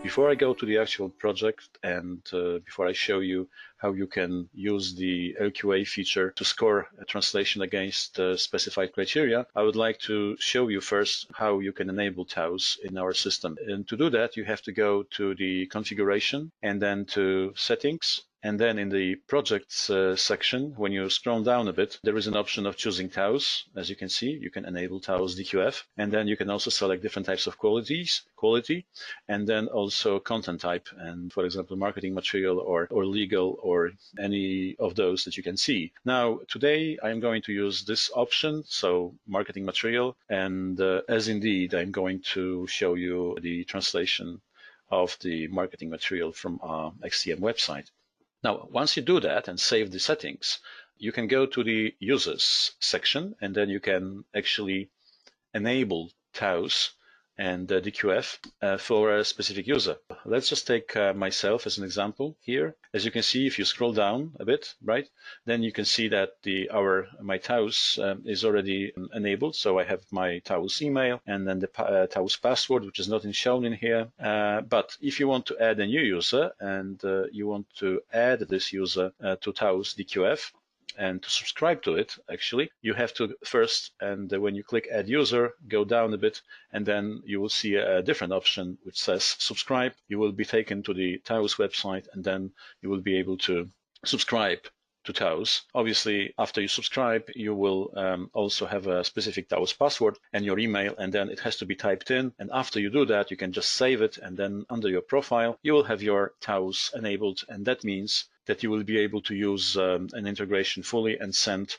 Before I go to the actual project and before I show you how you can use the LQA feature to score a translation against specified criteria, I would like to show you first how you can enable TAOs in our system. And to do that, you have to go to the configuration and then to settings. And then in the projects section, when you scroll down a bit, there is an option of choosing TAOs. As you can see, you can enable TAOs DQF, and then you can also select different types of quality, and then also content type, and for example, marketing material or legal or any of those that you can see. Now, today I'm going to use this option, so marketing material, and as indeed, I'm going to show you the translation of the marketing material from our XTM website. Now, once you do that and save the settings, you can go to the users section, and then you can actually enable TAOs and DQF for a specific user. Let's just take myself as an example here. As you can see, if you scroll down a bit, right, then you can see that my TAOs is already enabled. So I have my TAOs email and then the TAOs password, which is not shown in here. But if you want to add a new user and you want to add this user to TAOs DQF, and to subscribe to it, actually, you have to first, and when you click Add User, go down a bit, and then you will see a different option which says Subscribe. You will be taken to the TAOs website, and then you will be able to subscribe to TAOs. Obviously, after you subscribe, you will also have a specific TAOs password and your email, and then it has to be typed in. And after you do that, you can just save it, and then under your profile, you will have your TAOs enabled, and that means that you will be able to use an integration fully and send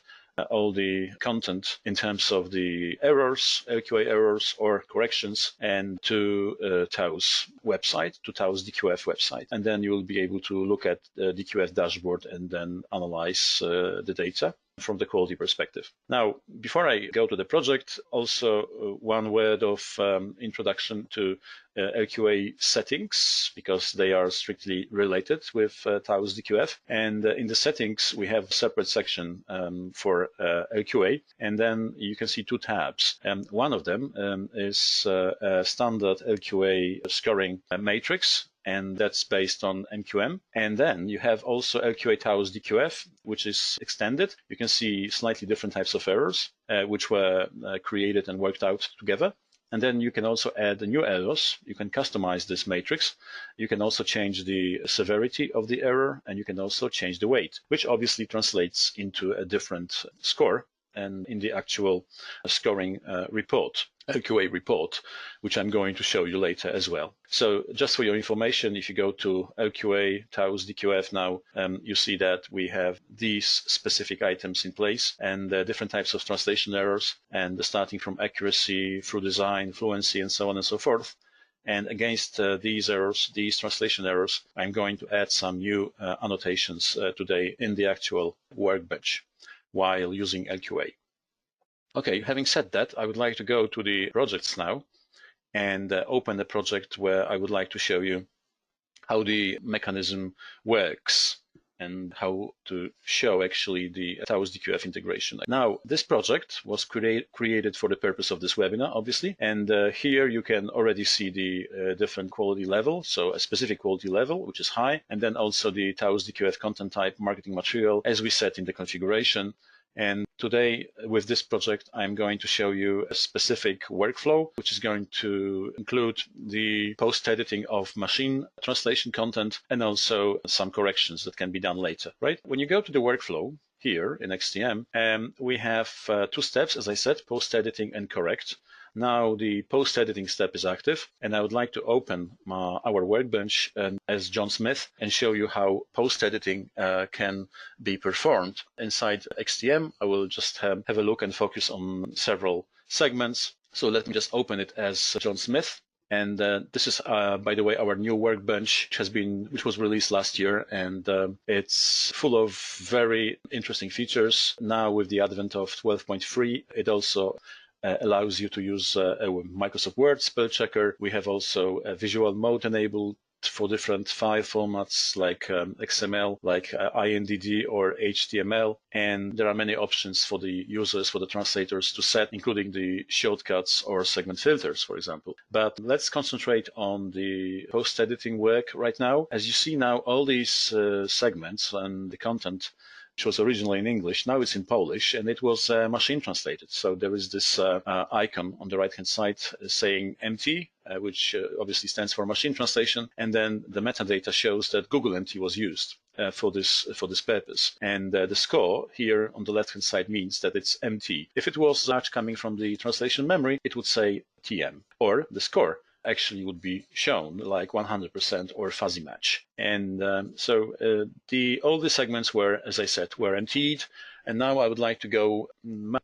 all the content in terms of the errors, LQA errors or corrections, and to TAOs website, to TAOs DQF website. And then you will be able to look at the DQF dashboard and then analyze the data from the quality perspective. Now, before I go to the project, also one word of introduction to LQA settings, because they are strictly related with TAOs DQF. And in the settings, we have a separate section for LQA, and then you can see two tabs. One of them is a standard LQA scoring matrix, and that's based on MQM. And then you have also LQA TAOs DQF, which is extended. You can see slightly different types of errors, which were created and worked out together. And then you can also add new errors. You can customize this matrix. You can also change the severity of the error, and you can also change the weight, which obviously translates into a different score and in the actual scoring report, LQA report, which I'm going to show you later as well. So just for your information, if you go to LQA TAOs DQF now, you see that we have these specific items in place and different types of translation errors, and starting from accuracy through design, fluency, and so on and so forth. And against these errors, these translation errors, I'm going to add some new annotations today in the actual workbench while using LQA. Okay, having said that, I would like to go to the projects now and open the project where I would like to show you how the mechanism works and how to show actually the TAOs DQF integration. Now, this project was created for the purpose of this webinar, obviously, and here you can already see the different quality level, so a specific quality level, which is high, and then also the TAOs DQF content type marketing material, as we set in the configuration. And today, with this project, I'm going to show you a specific workflow, which is going to include the post-editing of machine translation content and also some corrections that can be done later, right? When you go to the workflow here in XTM, we have two steps, as I said, post-editing and correct. Now the post-editing step is active, and I would like to open our workbench as John Smith and show you how post-editing can be performed. Inside XTM, I will just have a look and focus on several segments. So let me just open it as John Smith. And this is, by the way, our new workbench, which was released last year, and it's full of very interesting features. Now with the advent of 12.3, it also allows you to use a Microsoft Word spell checker. We have also a visual mode enabled for different file formats like XML, like INDD or HTML. And there are many options for the users, for the translators to set, including the shortcuts or segment filters, for example. But let's concentrate on the post-editing work right now. As you see now, all these segments and the content, which was originally in English, now it's in Polish, and it was machine translated. So there is this icon on the right-hand side saying MT, which obviously stands for machine translation, and then the metadata shows that Google MT was used for this purpose. And the score here on the left-hand side means that it's MT. If it was large coming from the translation memory, it would say TM, or the score actually would be shown like 100% or fuzzy match. And so all the segments were, as I said, were emptied. And now I would like to go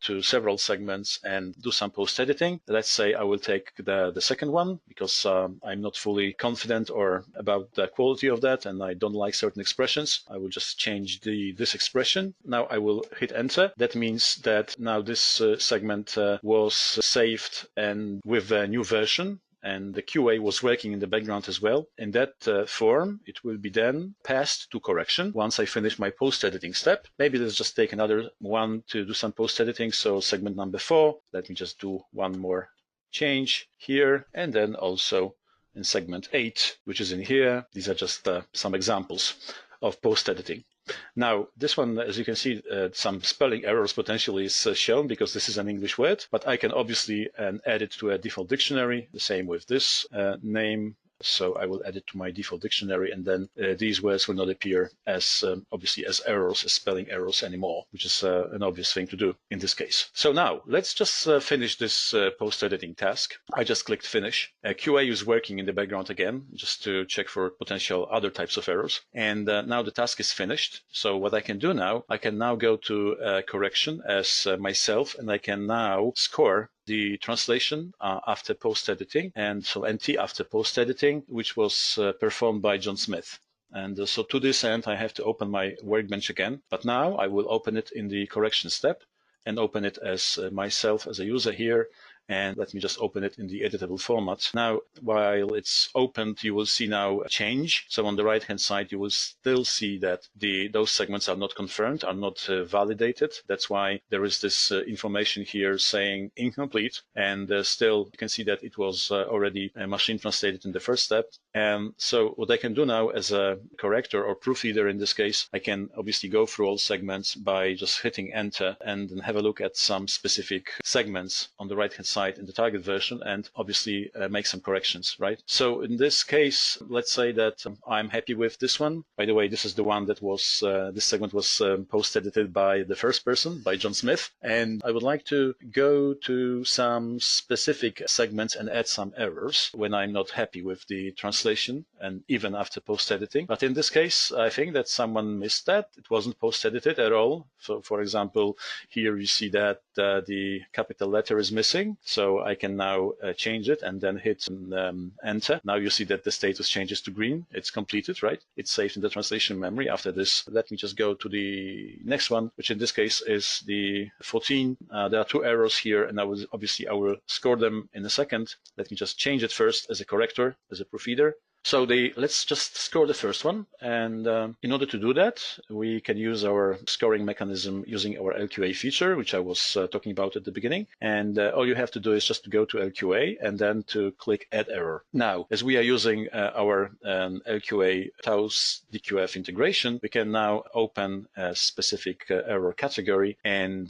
to several segments and do some post-editing. Let's say I will take the second one because I'm not fully confident or about the quality of that, and I don't like certain expressions. I will just change this expression. Now I will hit enter. That means that now this segment was saved and with a new version, and the QA was working in the background as well. In that form, it will be then passed to correction once I finish my post-editing step. Maybe let's just take another one to do some post-editing. So segment number 4, let me just do one more change here, and then also in segment 8, which is in here. These are just some examples of post-editing. Now, this one, as you can see, some spelling errors potentially is shown because this is an English word, but I can obviously add it to a default dictionary, the same with this name. So I will add it to my default dictionary, and then these words will not appear as obviously as errors, as spelling errors anymore, which is an obvious thing to do in this case. So now let's just finish this post-editing task. I just clicked finish. QA is working in the background again, just to check for potential other types of errors. And now the task is finished. So what I can do now, I can now go to correction as myself, and I can now score the translation after post-editing, and so NT after post-editing, which was performed by John Smith. And so to this end, I have to open my workbench again, but now I will open it in the correction step and open it as myself as a user here. And let me just open it in the editable format. Now, while it's opened, you will see now a change. So on the right-hand side, you will still see that those segments are not confirmed, are not validated. That's why there is this information here saying incomplete. And still, you can see that it was already machine translated in the first step. And so what I can do now as a corrector or proofreader in this case, I can obviously go through all segments by just hitting enter and then have a look at some specific segments on the right-hand side in the target version and obviously make some corrections, right? So in this case, let's say that I'm happy with this one. By the way, this is the one that was, this segment was post-edited by the first person, by John Smith. And I would like to go to some specific segments and add some errors when I'm not happy with the translation and even after post-editing. But in this case, I think that someone missed that. It wasn't post-edited at all. So for example, here you see that the capital letter is missing. So I can now change it and then hit enter. Now you see that the status changes to green. It's completed, right? It's saved in the translation memory. After this, let me just go to the next one, which in this case is the 14. There are 2 errors here, and I will score them in a second. Let me just change it first as a corrector, as a proofreader. So let's just score the first one. And in order to do that, we can use our scoring mechanism using our LQA feature, which I was talking about at the beginning. And all you have to do is just to go to LQA and then to click Add Error. Now, as we are using our LQA TAUS DQF integration, we can now open a specific error category and,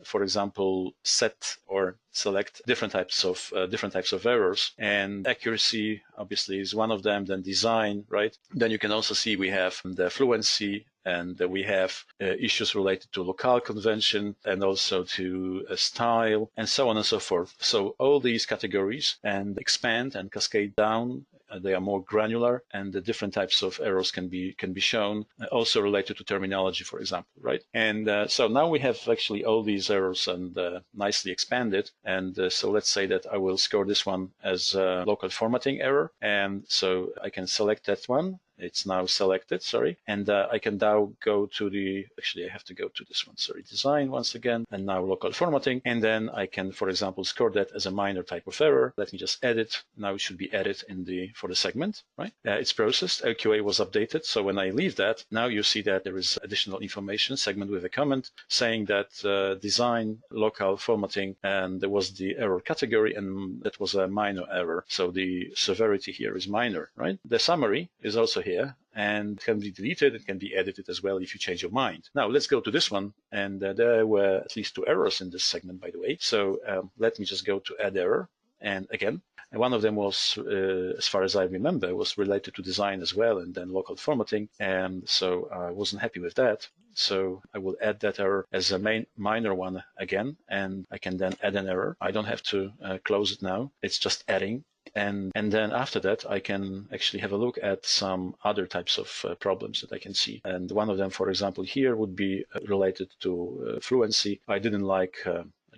for example, set or select different types of errors, and accuracy obviously is one of them, then design, right? Then you can also see we have the fluency, and we have issues related to locale convention and also to style and so on and so forth. So all these categories and expand and cascade down. They are more granular, and the different types of errors can be shown, also related to terminology, for example, right? And so now we have actually all these errors and nicely expanded. And so let's say that I will score this one as a local formatting error. And so I can select that one It's now selected, sorry. And I can now go to the, actually I have to go to this one, sorry, design once again, and now local formatting. And then I can, for example, score that as a minor type of error. Let me just edit. Now it should be added in the, for the segment, right? It's processed, LQA was updated. So when I leave that, now you see that there is additional information, segment with a comment saying that design, local formatting, and there was the error category, and that was a minor error. So the severity here is minor, right? The summary is also here, and it can be deleted, it can be edited as well if you change your mind. Now let's go to this one, and there were at least 2 errors in this segment, by the way. So let me just go to add error, and again, and one of them was, as far as I remember, was related to design as well, and then local formatting, and so I wasn't happy with that. So I will add that error as a minor one again, and I can then add an error. I don't have to close it now, it's just adding. And then after that, I can actually have a look at some other types of problems that I can see. And one of them, for example, here would be related to fluency. I didn't like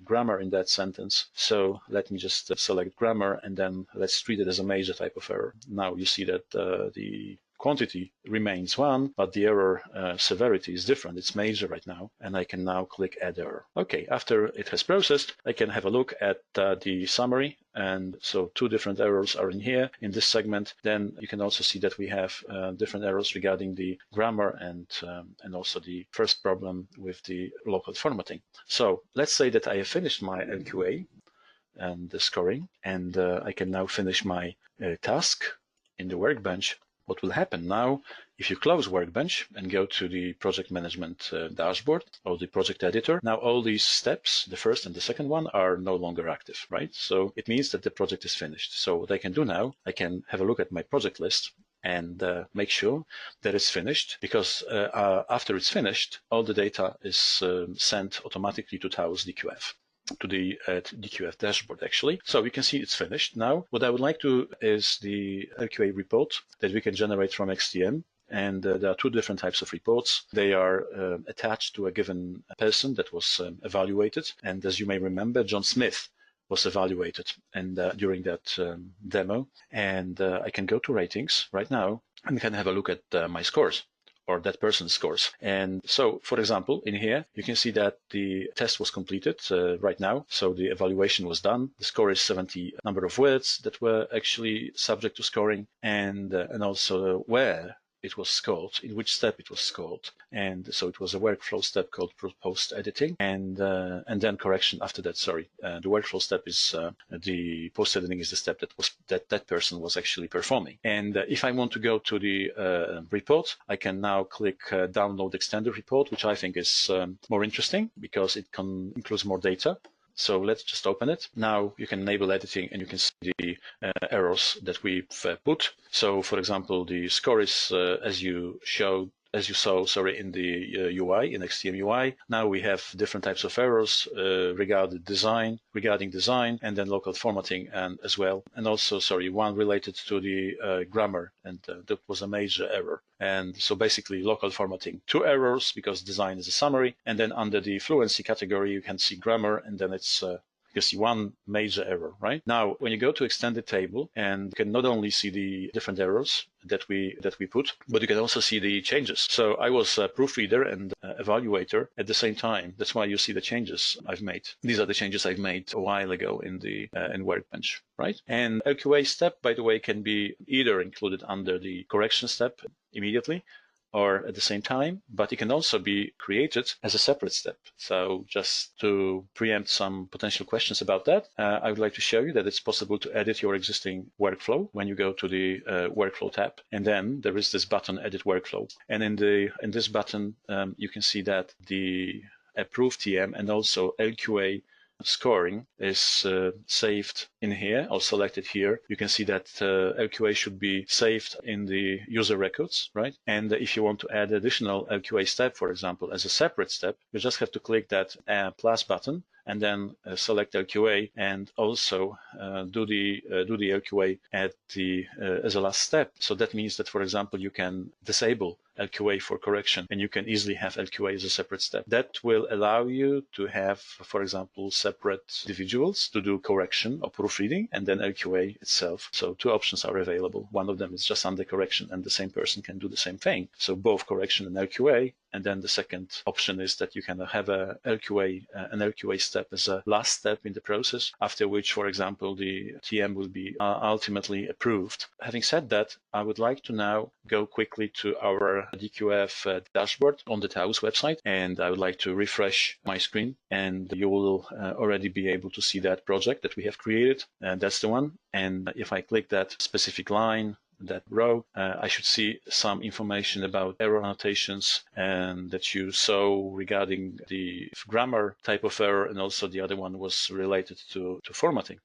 grammar in that sentence. So let me just select grammar, and then let's treat it as a major type of error. Now you see that the quantity remains 1, but the error severity is different. It's major right now, and I can now click add error. Okay, after it has processed, I can have a look at the summary, and so 2 different errors are in here in this segment. Then you can also see that we have different errors regarding the grammar and also the first problem with the local formatting. So let's say that I have finished my LQA and the scoring, and I can now finish my task in the workbench. What will happen now, if you close Workbench and go to the project management dashboard or the project editor, now all these steps, the first and the second one, are no longer active, right? So it means that the project is finished. So what I can do now, I can have a look at my project list and make sure that it's finished, because after it's finished, all the data is sent automatically to Tao's DQF. To the DQF dashboard, actually. So you can see it's finished. Now, what I would like to is the LQA report that we can generate from XTM. And there are 2 different types of reports. They are attached to a given person that was evaluated. And as you may remember, John Smith was evaluated and during that demo. And I can go to ratings right now and can have a look at my scores, or that person's scores. And so, for example, in here, you can see that the test was completed right now. So the evaluation was done. The score is 70 number of words that were actually subject to scoring, and also where it was scored, in which step it was scored. And so it was a workflow step called post-editing, and then correction after that. Sorry, the workflow step is the post-editing is the step that person was actually performing. And if I want to go to the report, I can now click download extended report, which I think is more interesting because it includes more data. So let's just open it. Now you can enable editing, and you can see the errors that we've put. So for example, the score is as you saw, sorry, in the UI, in XTM UI. Now we have different types of errors regarding design, and then local formatting, and as well. And also, sorry, one related to the grammar, and that was a major error. And so basically local formatting, 2 errors because design is a summary. And then under the fluency category, you can see grammar, and then it's you see 1 major error, right? Now, when you go to extended table, and you can not only see the different errors that we put, but you can also see the changes. So I was a proofreader and evaluator at the same time. That's why you see the changes I've made. These are the changes I've made a while ago in the in Workbench, right? And LQA step, by the way, can be either included under the correction step immediately, or at the same time, but it can also be created as a separate step. So just to preempt some potential questions about that, I would like to show you that it's possible to edit your existing workflow when you go to the workflow tab, and then there is this button, edit workflow. And in this button, you can see that the approved TM and also LQA scoring is saved in here or selected here. You can see that LQA should be saved in the user records, right? And if you want to add additional LQA step, for example, as a separate step, you just have to click that plus button, and then select LQA, and also do the LQA at the as a last step. So that means that, for example, you can disable LQA for correction, and you can easily have LQA as a separate step. That will allow you to have, for example, separate individuals to do correction or proofreading, and then LQA itself. So two options are available. One of them is just under correction, and the same person can do the same thing. So both correction and LQA. And then the second option is that you can have an LQA step as a last step in the process, after which, for example, the TM will be ultimately approved. Having said that, I would like to now go quickly to our DQF dashboard on the Taos website, and I would like to refresh my screen, and you will already be able to see that project that we have created, and that's the one. And if I click that specific line, that row, I should see some information about error annotations and that you saw regarding the grammar type of error, and also the other one was related to formatting.